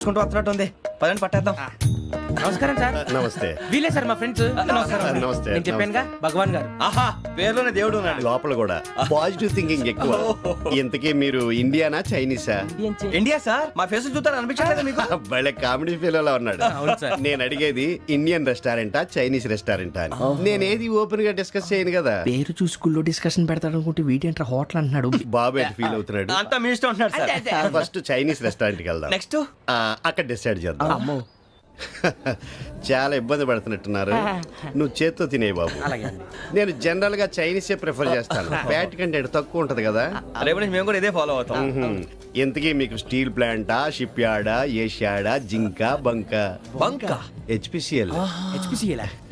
నడుచుకుంటూ వస్తున్నట్టు ఉంది. పదండి పట్టేద్దాం. నమస్కారం సార్. నమస్తే. వీలే సార్ మా ఫ్రెండ్స్. నమస్తే. నేను చెప్పానుగా భగవాన్ గారు. ఆహా, పేర్లోనే దేవుడు ఉన్నాడు. లోపల కూడా పాజిటివ్ థింకింగ్ ఎక్కువ. ఇంతకీ మీరు ఇండియానా చైనీసా? India sir. మా ఫేస్ చూస్తారు అనిపించలేదు మీకు? భలే కామెడీ ఫీల్ లా ఉన్నాడు. అవును సార్. నేను అడిగేది ఇండియన్ రెస్టారెంటా చైనీస్ రెస్టారెంటా అని. నేనేది ఓపెన్ గా డిస్కస్ చేయను కదా. పేరు చూసి స్కూల్లో డిస్కషన్ పెడతాడు అనుకుంటే వీటేంట్రా హోటల్ అంటున్నాడు. బాబు ఎట్ ఫీల్ అవుతున్నాడు. అంతా మీ ఇష్టం ఉంటున్నాడు సార్. ఫస్ట్ చైనీస్ రెస్టారెంట్ కి వెళ్దాం. నెక్స్ట్ అక్కడ డిసైడ్ చేద్దాం. చాలా ఇబ్బంది పడుతున్నట్టున్నారు. నువ్వు చేత్తో తినే బాబు. నేను జనరల్ గా చైనీసే ప్రిఫర్ చేస్తాను. ఫ్యాట్ కంటెంట్ తక్కువ ఉంటది కదా. రేపు నుంచి మేము కూడా ఇదే ఫాలో అవుతాం. ఇంతకీ మీకు స్టీల్ ప్లాంటా, షిప్ యార్డా, ఏషియాడా, జింక, బంకా? బంకా, హెచ్పిసిఎల్.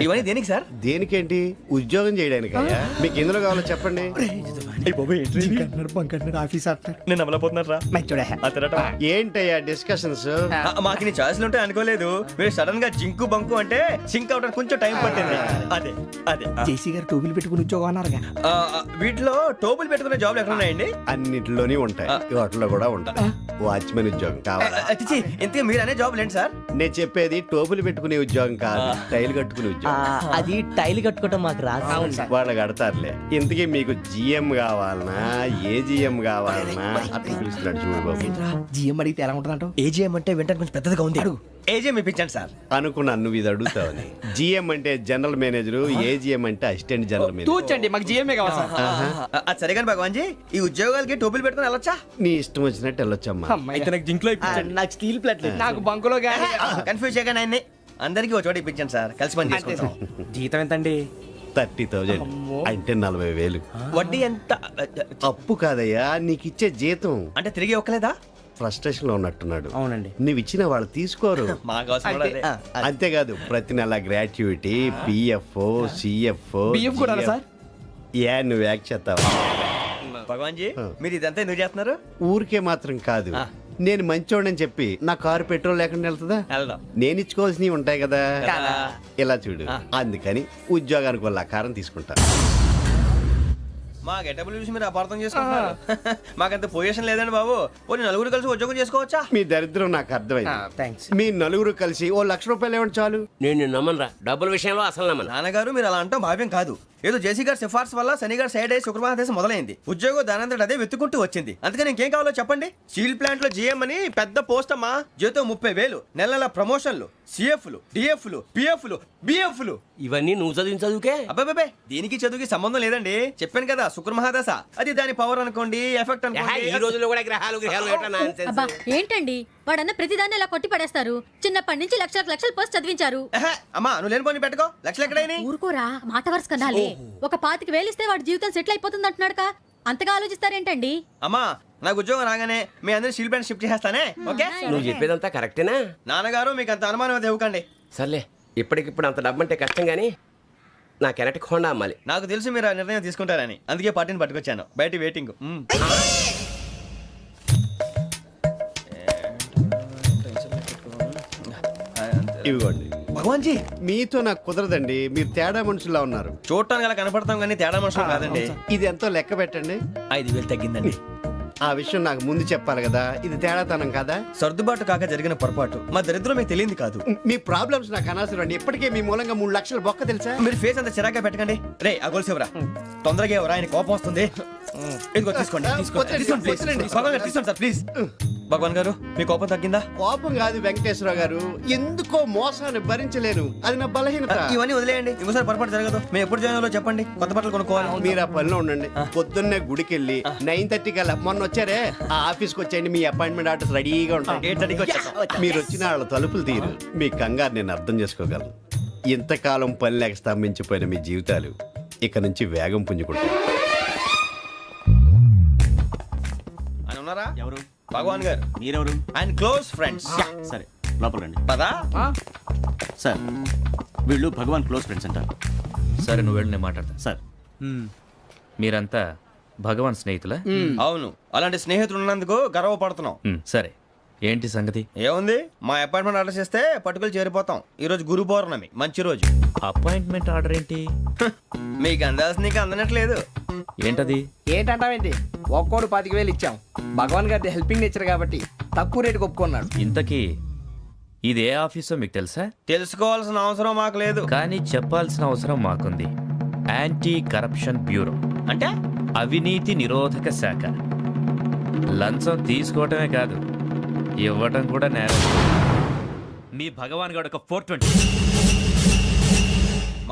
ఇవన్నీ దేనికి సార్? దేనికేంటి? ఉద్యోగం చేయడానికి. మీకు ఎందులో కావాలో చెప్పండి. నేను అమలపోతున్నారా? ఏంటయ్యా డిస్కషన్స్? మాకు నీ ఛాయిస్లు ఉంటాయి అనుకోలేదు. మీరు సడన్ గా జింకు బంకు అంటే సింక్ అవడానికి కొంచెం టైం పట్టింది. అదే అదే జేసీ గారు టోపీలు పెట్టుకుని ఉద్యోగం అన్నారుగా. వీటిలో టోపులు పెట్టుకునే జాబ్లు ఎక్కడ ఉన్నాయండి? అన్నిటిలోనే ఉంటాయి, వాటిలో కూడా ఉంటాయి. వాచ్మెన్ ఉద్యోగం కావాలా? ఇంతకీ మీరు అనే జాబ్ ఏంటి సార్? నేను చెప్పేది టోపులు పెట్టుకునే ఉద్యోగం కాదు, టైల్ కట్టుకునే ఉద్యోగం. అది టైల్ కట్టుకోవటం మాకు రాదు. వాళ్ళు కడతారులే. ఇంతకీ మీకు జిఎం కావాలనా, ఏ జిఎం కావాలనా? అట్లా పిలుస్తున్నాడు చూడు బాబు. జిఎం అడిగితే ఎలా ఉంటుందంట? ఏజీఎం అంటే వెంటనే కొంచెం పెద్దదిగా ఉంది. ఏజీఎం ఇప్పించండి సార్. అనుకున్నాను నువ్వు ఇది అడుగుతావని. జిఎం అంటే జనరల్ మేనేజర్, ఏజిఎం అంటే అసిస్టెంట్ జనరల్ మేనేజర్. తూచండి, మాకు జిఎంఏ కావాలి సార్. అది సరే కానీ భగవాన్ జీ, ఈ ఉద్యోగాలకి టోపులు పెట్టుకుని వెళ్ళొచ్చా? నీ ఇష్టం వచ్చినట్టు వెళ్ళొచ్చమ్మా. అయితే నాకు జింక్ లో నాకు స్టీల్ ప్లేట్, నాకు బంకులో గానీ. కన్ఫ్యూజ్ చేయగానే ఆయన్ని అందరికీ ఒక చోట ఇప్పించండి సార్. కలిసి పని చేసుకుంటాం. జీతం ఎంతండి? 30,000 అంటే 40,000. వడ్డీ ఎంత? అప్పు కాదయ్యా, నీకు ఇచ్చే జీతం. అంటే తిరిగి ఒక్కలేదా? ఫ్రస్ట్రేషన్ లో ఉన్నట్టున్నాడు. అవునండి. నువ్వు ఇచ్చిన వాళ్ళు తీసుకోరు. మాకు అవసరం కూడా అదే. అంతేకాదు ప్రతి నెల గ్రాట్యుటీ, పిఎఫ్, సిఎఫ్. బియ్యం కూడా సార్? ఏ నువ్వు యాక్ట్ చేస్తావా? భగవాన్ జీ, మీరు ఇదంతా ఎందుకు చేస్తున్నారు? ఊరికే మాత్రం కాదు, నేను మంచోడని చెప్పి నా కారు పెట్రోల్ లేకుండా వెళ్తుందా? వెళ్దాం. నేను ఇచ్చుకోవాల్సినవి ఉంటాయి కదా. ఇలా చూడు, అందుకని ఉద్యోగానికి వాళ్ళ ఆకారం తీసుకుంటా. మా గెటబుల్ చూసి మీరు అపార్థం చేసుకుంటున్నారు. మాకంత పొజిషన్ లేదండి బాబు. పోనీ నలుగురు కలిసి ఉద్యోగం చేసుకోవచ్చా? మీ దరిద్రం నాకు అర్థమైంది. థ్యాంక్స్. మీ నలుగురు కలిసి ఓ ₹1,00,000 ఇవ్వండి చాలు. నేను నమ్మనరా, డబ్బుల విషయంలో అసలు నమ్మను. నాన్నగారు మీరు అలా అంటాం భావ్యం కాదు. ఏదో జేసీ గారి సిఫార్సు వల్ల శని గారు సైడ్ అయ్యి శుక్రవారం దేశం మొదలైంది. ఉద్యోగం దానంతటి అదే వెతుకుంటూ వచ్చింది. అందుకని ఇంకేం కావాలో చెప్పండి. స్టీల్ ప్లాంట్ లో జీఎం అని పెద్ద పోస్ట్ అమ్మా. జీతం 30,000, నెల నెల ప్రమోషన్లు, సిఎఫ్లు, డిఎఫ్లు, పిఎఫ్లు, బిఎఫ్లు. ఇవన్నీ నువ్వు చదివిన చదువుకే. అబ్బాబే, దీనికి చదువుకి సంబంధం లేదండి. చెప్పాను కదా, శుక్ర మహాదశ. అది దాని పవర్ అనుకోండి, ఎఫెక్ట్ ఈ అనుకోండి. రోజుల్లో కూడా గ్రహాలు ఏటా nonsense? అబ్బా ఏంటండి వాడన్న ప్రతిదాన్ని ఇలా కొట్టి పడేస్తారు. చిన్నప్పటి నుంచి లక్షలు పోస్ట్ చదివించారు. అమ్మా నువ్వు లేని పోనీ పెట్టుకో. లక్షలు ఎక్కడైనా ఊరుకోరా, మాట వరుస కనాలి. ఒక 25,000 ఇస్తే వాడి జీవితం సెటిల్ అయిపోతుంది అంటున్నాడుగా. అంతగా ఆలోచిస్తారేంటండి? అమ్మా నాకు ఉద్యోగం రాగానే మీ అందరూ స్టీల్ ప్లాంట్ షిఫ్ట్ చేస్తానే. ఓకే? నువ్వు చెప్పేదంతా కరెక్టేనా? నాన్నగారు మీకు అంత అనుమానం అయితే ఇవ్వకండి. సర్లే, ఇప్పటికిప్పుడు అంత డబ్బు అంటే కష్టం గానీ నా కెనటిక్ హోండా అమ్మాలి. నాకు తెలుసు మీరు ఆ నిర్ణయం తీసుకుంటారని, అందుకే పార్టీని పట్టుకొచ్చాను. బయట వెయిటింగ్. ఇవ్వండి. భగవాన్ జీ, మీతో నాకు కుదరదండి, మీరు తేడా మనుషుల్లా ఉన్నారు. చూడటానికి అలా కనపడతాం కానీ తేడా మనుషులు కాదండి. ఇది ఎంతో లెక్క పెట్టండి. 5,000 తగ్గిందండి. ఆ విషయం నాకు ముందు చెప్పాలి కదా. ఇది తేడాతనం కదా. సర్దుబాటు కాక జరిగిన పొరపాటు. మా దరిద్రం మీకు తెలియదు కాదు. మీ ప్రాబ్లమ్స్ నాకు అనవసరం అండి. ఇప్పటికే మీ మూలంగా 3 లక్షల బొక్క తెలుసా. మీరు ఫేస్ అంత చిరాగ్గా పెట్టకండి. రే ఆ గొలుసేవరా, తొందరగా ఎవరా, ఆయన కోపం వస్తుంది. ఇదిగో తీసుకోండి. తీసుకోండి ప్లీజ్. భగవాన్ గారు తీసుకోండి సార్ ప్లీజ్. భగవాన్ గారు మీ కోపం తగ్గిందా? కోపం కాదు వెంకటేశ్వర గారు, ఎందుకో మోసాన్ని భరించలేను, అది నా బలహీనత. ఇవన్నీ వదిలేయండి, ఇంకోసారి పొరపాటు జరగదు. మేము ఎప్పుడు జాయిన్ అవ్వాలో చెప్పండి, కొత్త బట్టలు కొనుక్కోవాలి. మీరు ఆ పనిలో ఉండండి. పొద్దున్నే గుడికి వెళ్ళి 9:30 కల్లా, మొన్న వచ్చారే ఆ ఆఫీస్కి వచ్చేయండి. మీ అపాయింట్మెంట్ ఆర్డర్స్ రెడీగా ఉంటాయి. 8:30కి వచ్చేస్తాం. మీరు వచ్చిన వాళ్ళ తలుపులు తీరు. మీ కంగారు నేను అర్థం చేసుకోగలను. ఇంతకాలం పని లేక స్తంభించిపోయిన మీ జీవితాలు ఇక నుంచి వేగం పుంజుకుంటాయి. ఆయన ఉన్నారా? ఎవరు? భగవాన్ గారు. మీరెవరు? ఆయన క్లోజ్ ఫ్రెండ్స్. సరే లోపల రండి. పదా సార్ వీళ్ళు భగవాన్ క్లోజ్ ఫ్రెండ్స్ అంటారు. సరే నువ్వు వెళ్ళి నేను మాట్లాడతా. సార్ మీరంతా భగవాన్ స్నేహితులా? అవును, అలాంటి స్నేహితులు ఉన్నందుకు గర్వపడుతున్నాం. సరే ఏంటి సంగతి? ఏముంది, మా అపాయింట్మెంట్ ఆర్డర్ చేస్తే పట్టుకులు చేరిపోతాం. ఈ రోజు గురు పౌర్ణమి, మంచి రోజు. అపాయింట్మెంట్ ఆర్డర్ ఏంటి? మీకు అందాల్సిన నీకు అందనట్లేదు. ఏంటది? ఏంటంటావేంటి? ఒక్కోడు 25,000 ఇచ్చాం. భగవాన్ గారి హెల్పింగ్ నేచర్ కాబట్టి తక్కువ రేటుకి ఒప్పుకున్నాడు. ఇంతకీ ఇది ఏ ఆఫీసో మీకు తెలుసా? తెలుసుకోవాల్సిన అవసరం మాకు లేదు. కానీ చెప్పాల్సిన అవసరం మాకుంది. యాంటీ కరప్షన్ బ్యూరో, అంటే అవినీతి నిరోధక శాఖ. లంచం తీసుకోవటమే కాదు, ఇవ్వటం కూడా నేరం. మీ భగవాన్ గారు ఒక 420.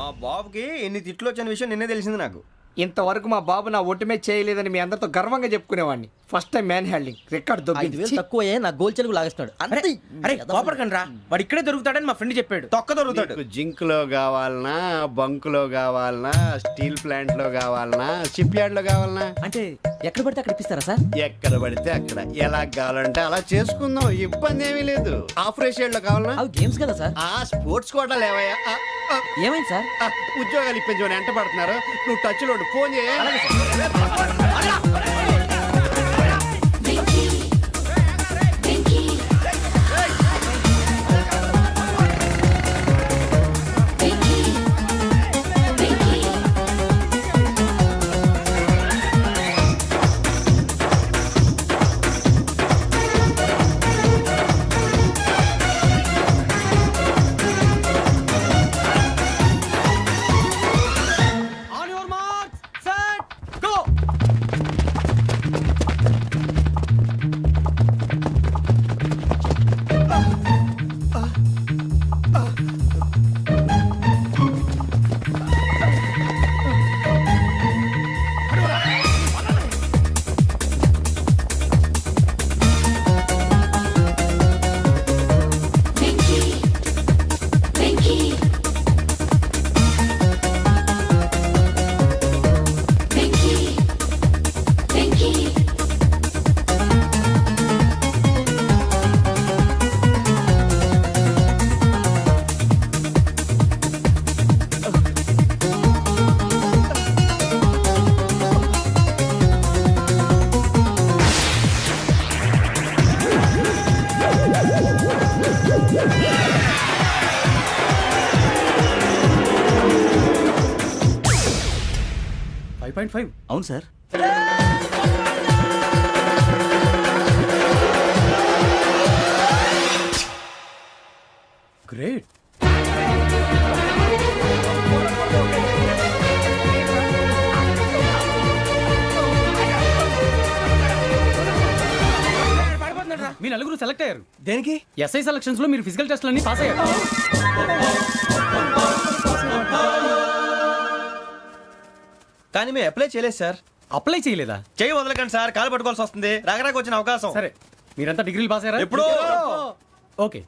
మా బాబుకి ఎన్ని తిట్లు వచ్చిన విషయం నిన్నే తెలిసింది నాకు. ఇంతవరకు మా బాబు నా ఒట్టుమే చేయలేదని మీ అందరితో గర్వంగా చెప్పుకునేవాడిని. First time man handing record దొబ్బింది. తక్కువ నా గోల్ చెలుగు లాగేస్తున్నాడు అరే అరే కోపడకండి రా, వాడు ఇక్కడే దొరుకుతాడని మా ఫ్రెండ్ చెప్పాడు. తొక్క దొరుకుతాడు. మీకు జింక్ లో కావాలనా, బంక్ లో కావాలనా, స్టీల్ ప్లాంట్ లో కావాలనా, షిప్ యార్డ్ లో కావాలనా? అంటే ఎక్కడ పడితే అక్కడ ఇప్పిస్తారా సార్? ఎక్కడ పడితే అక్కడ, ఎలా కావాలంటే అలా చేసుకుందాం, ఇబ్బంది ఏమీ లేదు. ఆపరేషన్ లో కావాలనా? అవి గేమ్స్ కదా సార్. ఆ స్పోర్ట్స్ కోటా లేవయ్యా. ఏమైంది సార్? ఉద్యోగాలు ఇప్పించమని ఎంట పడుతున్నారు. నువ్వు టచ్ లో ఫోన్ చేయ. అవును సార్. గ్రేట్. మీ నలుగురు సెలెక్ట్ అయ్యారు. దేనికి? ఎస్ఐ సెలక్షన్స్ లో మీరు ఫిజికల్ టెస్ట్ అన్ని పాస్ అయ్యారు. కానీ మేము అప్లై చేయలేదు సార్. అప్లై చేయలేదా? చేయి వదలకండి సార్, కాలు పట్టుకోవాల్సి వస్తుంది. రాగరాకు వచ్చిన అవకాశం. సరే, మీరంతా డిగ్రీలు పాస్ అయ్యారా? ఎప్పుడో. ఓకే,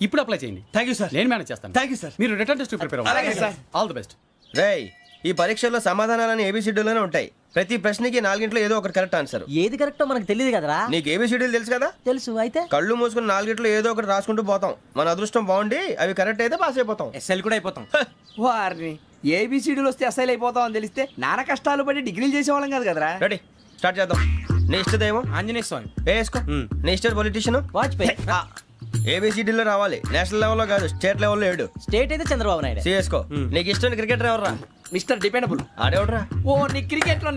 ఇప్పుడు అప్లై చేయండి. Thank you sir. నేను మేనేజ్ చేస్తాను. Thank you sir. మీరు రిటర్న్ టెస్ట్ ప్రిపేర్ అలాగే అవ్వండి. సార్. All the best. రేయ్, ఈ పరీక్షల్లో సమాధానాలని ఏబిసిడ్యూల్లోనే ఉంటాయి. ప్రతి ప్రశ్నకి 4 ఏదో ఒకటి కరెక్ట్ ఆన్సర్. ఏది కరెక్టో మనకు తెలియదు కదరా. నీకు ఏబిసిడ్యూల్ తెలుసు కదా? తెలుసు. అయితే కళ్ళు మూసుకుని 4 ఏదో ఒకటి రాసుకుంటూ పోతాం. మన అదృష్టం బాగుండి అవి కరెక్ట్ అయితే పాస్ అయిపోతాం. ఎస్ఎల్ కూడా అయిపోతాం. వారిని ఏబిసిడీలు వస్తే అసైల్ అయిపోతాం అని తెలిస్తే నాన్న కష్టాలు పడి డిగ్రీలు చేసేవాళ్ళం కాదు కదరా. రెడీ, స్టార్ట్ చేద్దాం. నీ ఇష్టదేమో ఆంజనేయ స్వామి. వేసుకో. నీ ఇష్ట పొలిటీషియన్ వాజ్పేయి. ఏబిసిడీలో రావాలి. నేషనల్ లెవెల్లో కాదు, స్టేట్ లెవెల్లో 7. స్టేట్ అయితే చంద్రబాబు నాయుడు. సిఎస్కో. నీకు ఇష్టం క్రికెటర్ ఎవర్రా? Mister dependable. ఆడేవడరా? ఓ నీ క్రికెట్ లో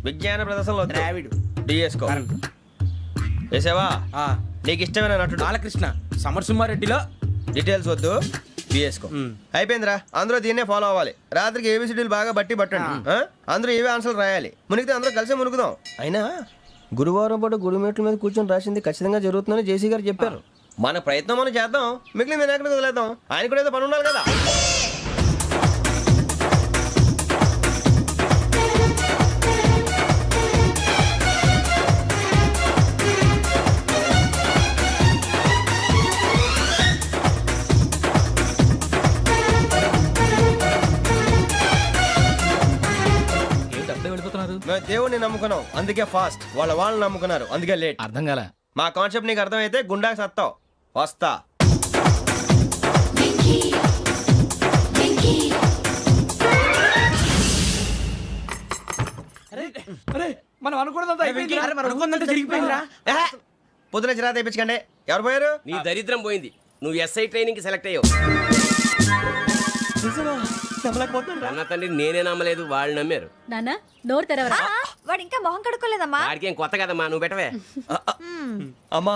విజ్ఞాన ప్రదర్శనలో ద్రావిడు. డిఎస్కో. వేసావా? నీకు ఇష్టమైన నటుడు? బాలకృష్ణ. సమర్ సుమారెడ్డిలో డీటెయిల్స్ వద్దు, బిఎస్కో. అయిపోయిందిరా. అందరూ దీన్నే ఫాలో అవ్వాలి. రాత్రికి ఏబిసిడీలు బాగా బట్టి పట్టండి. అందరూ ఏవే ఆన్సర్లు రాయాలి. మునిగితే అందరూ కలిసి మునుగుదాం. అయినా గురువారం పాటు గురుమేట్ల మీద కూర్చొని రాసింది ఖచ్చితంగా జరుగుతుందని జేసీ గారు చెప్పారు. మన ప్రయత్నం మనం చేద్దాం, మిగిలింది నేను ఎక్కడికి వదిలేద్దాం. ఆయన కూడా ఏదో పని ఉండాలి కదా. మేము దేవుడిని నమ్ముకున్నాం, అందుకే ఫాస్ట్. వాళ్ళని నమ్ముకున్నారు, అందుకే లేట్. అర్థం కాల. మా కాన్సెప్ట్ నీకు అర్థమైతే గుండాకి సత్తావు. వస్తా. మనం అనుకున్నదంతా జరిగిపోయిందిరా. పొద్దున చిరా తెప్పించకండి. ఎవరు పోయారు? నీ దరిద్రం పోయింది. నువ్వు ఎస్ఐ ట్రైనింగ్ కి సెలెక్ట్ అయ్యావు. అన్న తండ్రి నేనే నమ్మలేదు, వాళ్ళు నమ్మారు. నాన్న నోరు తెరవరా. వాడు ఇంకా మొహం కడుక్కోలేదమ్మా. వాడికి ఏం కొత్త కదమ్మా, నువ్వు పెట్టవే. అమ్మా,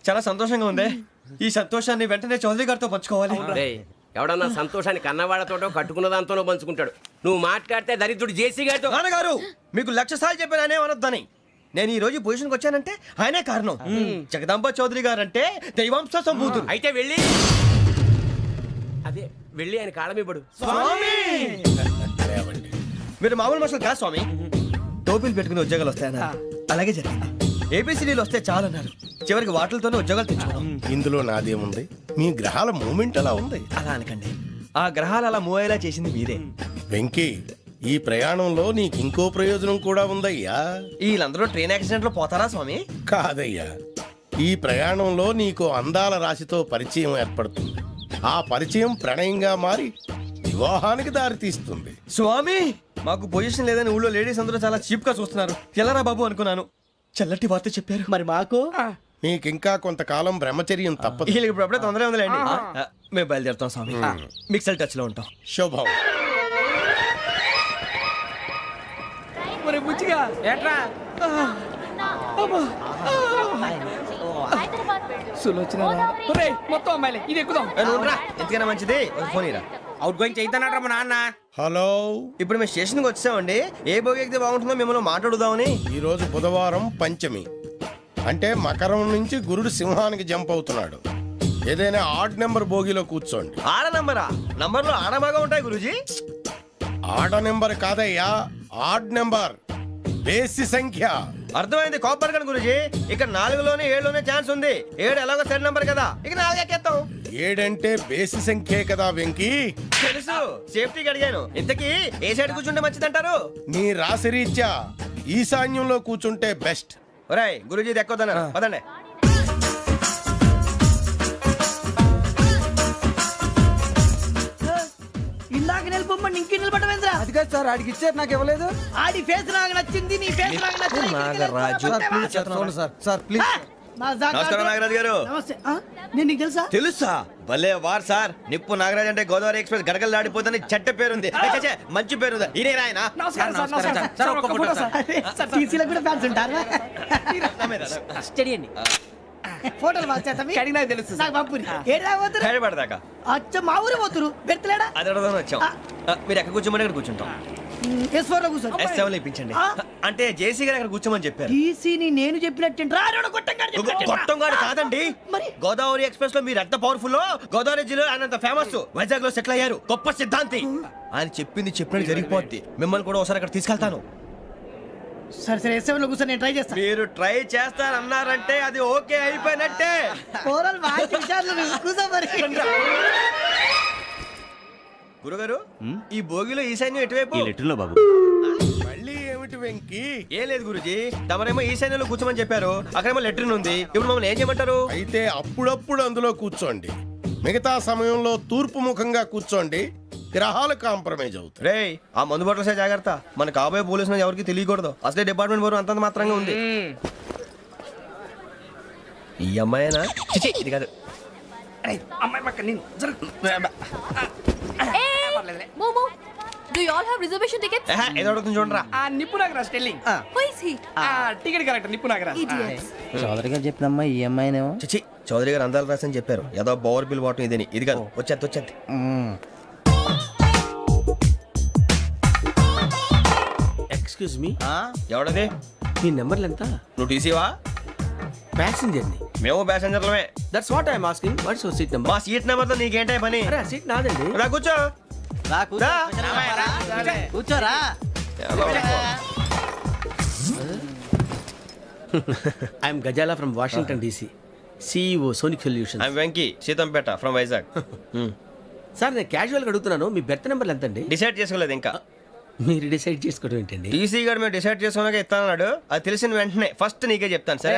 చాలా సంతోషంగా ఉంది. ఈ సంతోషాన్ని వెంటనే చౌదరి గారితో పంచుకోవాలి. రేయ్, ఎవడన్నా సంతోషాన్ని కన్నవాళ్లతోటో కట్టుకున్న దాంతోనో పంచుకుంటాడు. నువ్వు మాట్లాడితే దరిద్రుడు జేసీ గారితో. నాన్నగారు మీకు 1,00,000 సార్లు చెప్పానే అనొద్దని. నేను ఈ రోజు పొజిషన్కి వచ్చానంటే ఆయనే కారణం. జగదాంబ చౌదరి గారు అంటే దైవాంశ సంభూతుడు. అయితే వెళ్ళి అదే వెళ్ళి ఆయన కాళ్ళమివ్వడు. స్వామి మీరు మామూలు మనుషులు కాదు స్వామి. టోపీలు పెట్టుకుని ఉద్యోగాలు వస్తాయన్నారు, అలాగే జరిగింది. ఏబిసిడీలు వస్తే చాలన్నారు, చివరికి వాటిలతోనే ఉద్యోగాలు తెచ్చుకున్నాం. ఇందులో నాదేముంది? మీ గ్రహాల మూమెంట్ అలా ఉంది. అలా అనకండి, ఆ గ్రహాలు అలా మూవ్ అయ్యేలా చేసింది మీరే. వెంకీ, ఈ ప్రయాణంలో నీకు ఇంకో ప్రయోజనం కూడా ఉందయ్యా. వీళ్ళందరూ ట్రైన్ యాక్సిడెంట్ లో పోతారా స్వామి? కాదయ్యా, ఈ ప్రయాణంలో నీకు అందాల రాశితో పరిచయం ఏర్పడుతుంది. ఆ పరిచయం ప్రణయంగా మారి వివాహానికి దారితీస్తుంది. స్వామి మాకు పొజిషన్ లేదని ఊళ్ళో లేడీస్ అందరూ చాలా చీప్ గా చూస్తున్నారు. ఎలారా బాబు అనుకున్నాను, చల్లటి వార్త చెప్పారు. మరి మాకు నీకింకా కొంతకాలం బ్రహ్మచర్యం తప్పదు. వీళ్ళకి ఇప్పుడు అప్పుడే తొందరగా ఉందిలేండి. మేము బయలుదేరుతాం స్వామి, మిక్సల్ టచ్ లో ఉంటాం. శుభం. మరి బుచ్చిగా ఏట్రా సులోచన మొత్తం అమ్మాయిలే, ఇది ఎక్కుదాం. ఎందుకైనా మంచిది ఒక ఫోన్ ఇరా. అవుట్ గోయింగ్ చేద్దానట్రా మా నాన్న. హలో, ఇప్పుడు మేము స్టేషన్కి వచ్చామండి. ఏ బోగి ఎక్కితే బాగుంటుందో మిమ్మల్ని మాట్లాడుదామని. ఈరోజు బుధవారం పంచమి, అంటే మకరం నుంచి గురుడు సింహానికి జంప్ అవుతున్నాడు. ఏదైనా ఆడ్ నెంబర్ బోగిలో కూర్చోండి. ఆడ నంబరా? నంబర్లో ఆడ బాగా ఉంటాయి గురూజీ. ఆడ నెంబర్ కాదయ్యా, ఆడ్ నెంబర్, బేసి సంఖ్య. అర్థమైంది కాపర్ కన్ గురూజీ. ఇక్కడ 4లోనే 7లోనే ఛాన్స్ ఉంది. 7 ఎలాగో సెడ్ నంబర్ కదా, ఇక 4 ఎక్కేస్తాం. 7 అంటే బేసి సంఖ్యే కదా వెంకీ. తెలుసు, సేఫ్టీకి అడిగాను. ఇంతకీ ఏ సైడ్ కూర్చుంటే మంచిదంటారు? నీ రాశి రీత్యా ఈశాన్యంలో కూర్చుంటే బెస్ట్. ఒరేయ్ గురూజీ దెక్కొద్దన్నారు, పదండి. ఇందాక నిలబొమ్మని ఇంకే నిలబడమేంద్రా? అది కాదు సార్, ఆడికి ఇచ్చారు, నాకు ఇవ్వలేదు. ఆడి ఫేస్ నాకు నచ్చింది, నీ ఫేస్ నాకు నచ్చింది. Sir please. నమస్కారం నాగరాజు గారు. నమస్తే. నేను నీకు తెలుసా? తెలుసా? భలే వార్ సార్. నిప్పు నాగరాజ్ అంటే గోదావరి ఎక్స్ప్రెస్ గడగలు దాడిపోతుంది చెట్ట పేరుంది. ఛే, మంచి పేరుంది. ఇదే ఆయన. నమస్కారం సార్, నమస్కారం సార్. ఒక్క ఫోటో సార్. సార్ టీసీలో కూడా ఫ్యాన్స్ ఉంటారా? స్టడీ అండి. ఫోటోలు మార్చేస్తాం. కడిగి నాకు తెలుసు సార్. నాకు పంపుని ఏడా పోతురు? హైదరాబాద్ అచ్చ మా ఊరు పోతురు. పెడతలేడా? అది అడగదామని వచ్చాం. మీరు ఎక్కడ కూర్చోమని అక్కడ కూర్చుంటాం. S4 లో కూర్చో. S7 ఇప్పించండి. అంటే జేసీ గారు అక్కడ కూర్చోమని చెప్పారు. టీసీని నేను చెప్పినట్టు గొట్టంగాడు కాదండి, మరి? గోదావరి ఎక్స్ప్రెస్ లో మీరు ఎంత పవర్ఫుల్, గోదావరి జిల్లా ఆయన ఫేమస్, వైజాగ్ లో సెటిల్ అయ్యారు, గొప్ప సిద్ధాంతి. ఆయన చెప్పింది చెప్పినట్టు జరిగిపోద్ది. మిమ్మల్ని కూడా ఒకసారి అక్కడ తీసుకెళ్తాను. సరే సరే S7 లో కూర్చో, నేను ట్రై చేస్తాను. మీరు ట్రై చేస్తారన్నారంటే అది ఓకే అయిపోయినట్టే. ఓవరాల్ బాగా చూశారు. కూర్చో మరి. గురుగారు, ఈ భోగిలో ఈశాన్యం ఎటువైపు? ఈ లెటర్లో బాబు. మళ్ళీ ఏమిటి వెంకీ? ఏం లేదు గురుజీ, తమరేమో ఈశాన్యంలో కూర్చోమని చెప్పారు, అక్కడేమో లెటర్ ఉంది. ఇప్పుడు మమ్మల్ని ఏం చేయమంటారు? అయితే అప్పుడప్పుడు అందులో కూర్చోండి, మిగతా సమయంలో తూర్పు ముఖంగా కూర్చోండి. గ్రహాలు కాంప్రమైజ్ అవుతాయి. రే, ఆ మందు బట్టలసే జాగ్రత్త. మన కాబోయే పోలీసులు ఎవరికి తెలియకూడదు. అసలే డిపార్ట్మెంట్ బోరు అంతంత మాత్రంగా ఉంది. ఈ అమ్మాయినా? చిచి, ఇది కాదు. అమ్మాయి పక్క నేను Momo, do you all have reservation tickets? ఏదో అడుగుతుంది చూడరా. ఆ నిప్పు Nagaraj telling. Who is he? Ticket correct, నిప్పు నాగరాజ్. Idiots. చౌదరి గారు చెప్పినమ్మా ఈ అమ్మాయినేమో. చిచి, చౌదరి గారు అందాలు రాసని చెప్పారు. ఏదో బోర్ బిల్ వాటం ఇదని. ఇది కాదు, వచ్చేది వచ్చేది. Excuse me, ఎవడది? మీ నెంబర్లు ఎంత? నువ్వు టీసీవా? ప్యాసింజర్ ని. మేము ప్యాసెంజర్లమే. That's what I'm asking. What's your seat number? మా సీట్ నెంబర్తో నీకేంటే పని? అరే ఆ సీట్ నాదండి. రా కూర్చో. రా. కూర్చోరా. I'm Gazala from Washington DC, CEO Sonic Solution. I'm Venky, Seethampeta from Vizag. Sir నేను క్యాజువల్గా అడుగుతున్నాను, మీ బెర్త్ నెంబర్లు ఎంత అండి? డిసైడ్ చేసుకోలేదు ఇంకా. మీరు డిసైడ్ చేసుకోవడం ఏంటండి? టీసీ గారు మేము డిసైడ్ చేసుకున్నాక ఇస్తానన్నాడు. అది తెలిసిన వెంటనే ఫస్ట్ నీకే చెప్తాను. సరే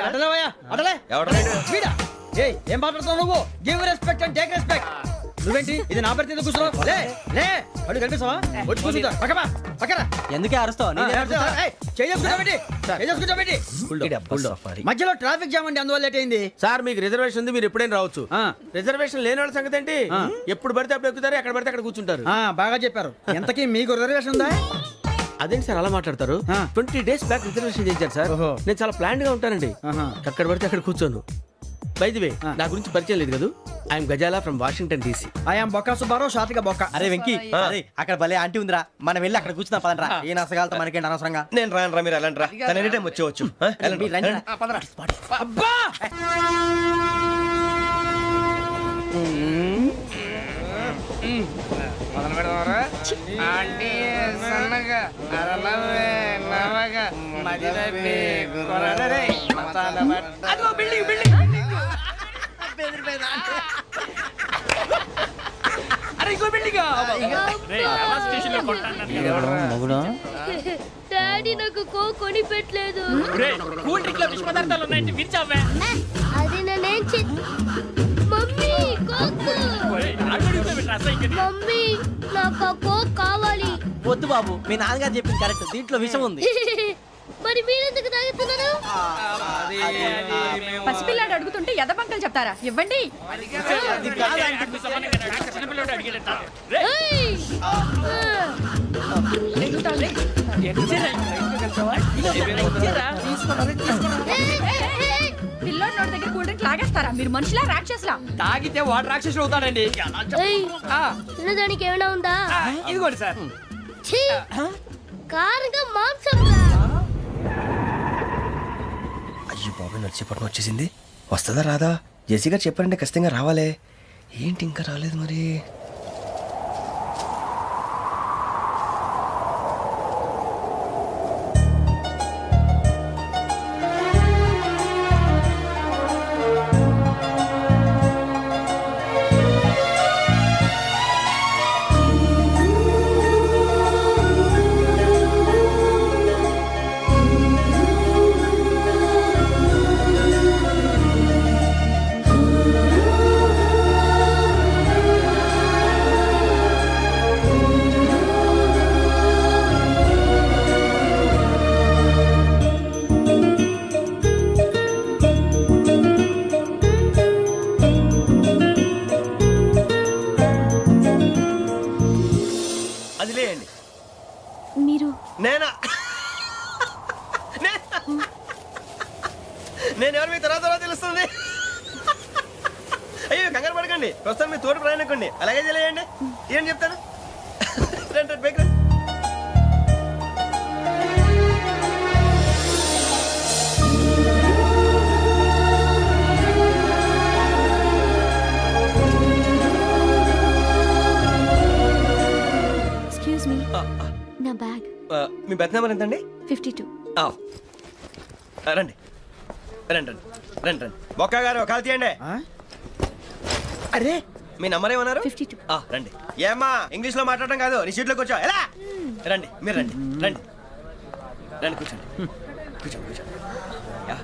ఎవడ ఏం మాట్లాడుతున్నావు నువ్వు? Give respect and take respect. నువ్వేంటి ఇది నా పరిస్థితి కూర్చున్నావు? లే లే, అడుగు కనిపిస్తావా? వచ్చి కూర్చుంటా. పక్కన ఎందుకే అరుస్తావు? మధ్యలో ట్రాఫిక్ జామ్ అండి, అందువల్ల లేట్ అయింది. సార్ మీకు రిజర్వేషన్ ఉంది, మీరు ఎప్పుడైనా రావచ్చు. రిజర్వేషన్ లేని వాళ్ళ సంగతి ఏంటి? ఎప్పుడు పడితే అప్పుడు ఎక్కుతారు, ఎక్కడ పడితే అక్కడ కూర్చుంటారు. బాగా చెప్పారు. ఎంతకీ మీకు రిజర్వేషన్ ఉందా? అదేంటి సార్ అలా మాట్లాడతారు? 20 days బ్యాక్ రిజర్వేషన్ చేశారు సార్. నేను చాలా ప్లాన్డ్ గా ఉంటానండి. అక్కడ పడితే అక్కడ కూర్చోను. బై ది వే నా గురించి పరిచయం లేదు కదా I'm Gazala from Washington DC. I'm బొక్క సుబ్బారావు షాతిక బొక్క. అరే వెంకీ అరే అక్కడ భలే ఆంటీ ఉందిరా మనం వెళ్ళి అక్కడ కూర్చున్నా పదంరా ఏ నసగాలతో మనకేంటి అనవసరంగా. నేను రాను రా, మీరు వెళ్ళండి రా. తన ఎనీ టైం వచ్చేవచ్చు. వెళ్ళండి, మీరు రండి. వెళ్ళండి. అబ్బా డాడీ నాకు కొని పెట్టలేదు. అది నేనేం మమ్మీ మమ్మీ నాకు కోక్ కావాలి. వద్దు బాబు మీ నాన్నగారు చెప్పింది కరెక్ట్, దీంట్లో విషయం ఉంది. మరి మీరెందుకు తాగుతున్నారు? పసిపిల్లాడు అడుగుతుంటే ఎదబంకలు చెప్తారా? ఇవ్వండి. ఏయ్! పిల్లోడి నోటి దగ్గర కూల్ డ్రింక్ లాగేస్తారా? మీరు మనుషులా రాక్షసులా? తాగితే వాడు రాక్షసుడు అవుతాడండి. ఏయ్! తినడానికి ఏమైనా ఉందా? ఇదిగోండి సార్. ఛీ! కారంగా మాంసం రా. అయ్యో బాబు, నడిచిపట్నం వచ్చేసింది. వస్తుందా రాదా? జెసి గారు చెప్పారంటే ఖచ్చితంగా రావాలే. ఏంటి ఇంకా రాలేదు మరి? అది లేయండి. మీరు నేనా? నేను ఎవరు మీ తర్వాత తెలుస్తుంది. అయ్యో కంగారు పడకండి, ప్రస్తుతం మీ తోటి ప్రయాణకండి. అలాగే తెలియండి. ఏం చెప్తాను. రండి బైక్ రండి. ఎక్స్క్యూజ్ మీ, నా బ్యాగ్. మీ బెత్ నెంబర్ ఎంతండి? 52. రండి రండి రండి రండి రండి. బొక్క గారు కాల్ తీయండి. అరే మీ నంబర్ ఏమన్నారు? 52. రండి. ఏమ్మా ఇంగ్లీష్ లో మాట్లాడడం కాదు, నీ సీట్లో కూర్చో. ఎలా రండి, మీరు రండి రండి రండి కూర్చోండి కూర్చోండి కూర్చోండి. యా.